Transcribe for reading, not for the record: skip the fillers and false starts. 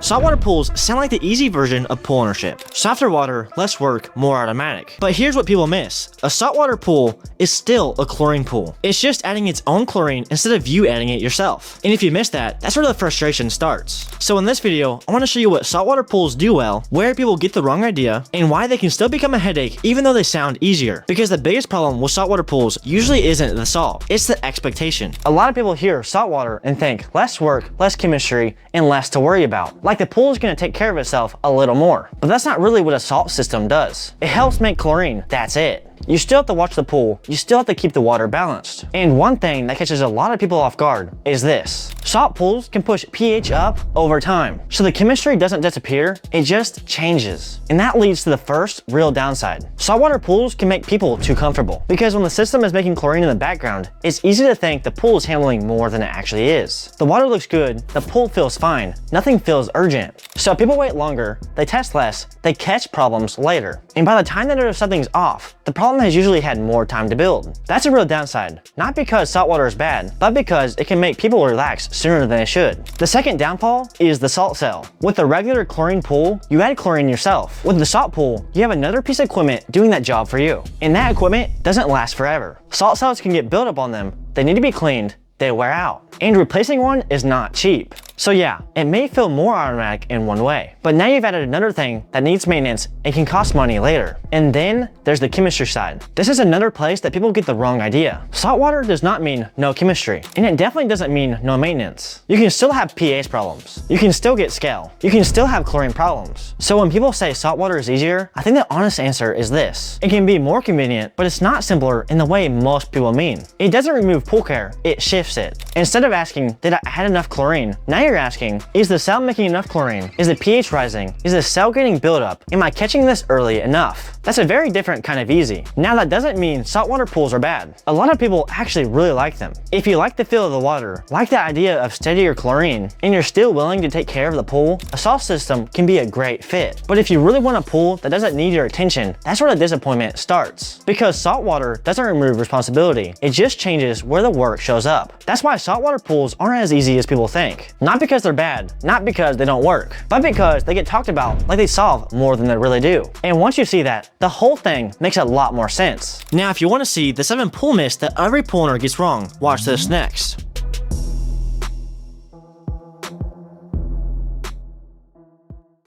Saltwater pools sound like the easy version of pool ownership. Softer water, less work, more automatic. But here's what people miss. A saltwater pool is still a chlorine pool. It's just adding its own chlorine instead of you adding it yourself. And if you miss that, that's where the frustration starts. So in this video, I want to show you what saltwater pools do well, where people get the wrong idea, and why they can still become a headache even though they sound easier. Because the biggest problem with saltwater pools usually isn't the salt, it's the expectation. A lot of people hear saltwater and think less work, less chemistry, and less to worry about. Like the pool is going to take care of itself a little more. But that's not really what a salt system does. It helps make chlorine, that's it. You still have to watch the pool, you still have to keep the water balanced. And one thing that catches a lot of people off guard is this. Salt pools can push pH up over time. So the chemistry doesn't disappear, it just changes. And that leads to the first real downside. Saltwater pools can make people too comfortable. Because when the system is making chlorine in the background, it's easy to think the pool is handling more than it actually is. The water looks good, the pool feels fine, nothing feels urgent. So people wait longer, they test less, they catch problems later. And by the time they notice something's off, the problem has usually had more time to build. That's a real downside, not because saltwater is bad, but because it can make people relax sooner than they should. The second downfall is the salt cell. With a regular chlorine pool, you add chlorine yourself. With the salt pool, you have another piece of equipment doing that job for you. And that equipment doesn't last forever. Salt cells can get buildup on them, they need to be cleaned, they wear out. And replacing one is not cheap. So yeah, it may feel more automatic in one way, but now you've added another thing that needs maintenance and can cost money later. And then there's the chemistry side. This is another place that people get the wrong idea. Saltwater does not mean no chemistry, and it definitely doesn't mean no maintenance. You can still have pH problems. You can still get scale. You can still have chlorine problems. So when people say saltwater is easier, I think the honest answer is this. It can be more convenient, but it's not simpler in the way most people mean. It doesn't remove pool care, it shifts it. Instead of asking, did I add enough chlorine? Now you're asking, is the cell making enough chlorine? Is the pH rising? Is the cell getting buildup? Am I catching this early enough? That's a very different kind of easy. Now that doesn't mean saltwater pools are bad. A lot of people actually really like them. If you like the feel of the water, like the idea of steadier chlorine, and you're still willing to take care of the pool, a salt system can be a great fit. But if you really want a pool that doesn't need your attention, that's where the disappointment starts. Because saltwater doesn't remove responsibility, it just changes where the work shows up. That's why saltwater pools aren't as easy as people think. Not because they're bad, not because they don't work, but because they get talked about like they solve more than they really do. And once you see that, the whole thing makes a lot more sense. Now, if you want to see the 7 pool myths that every pool owner gets wrong, watch this next.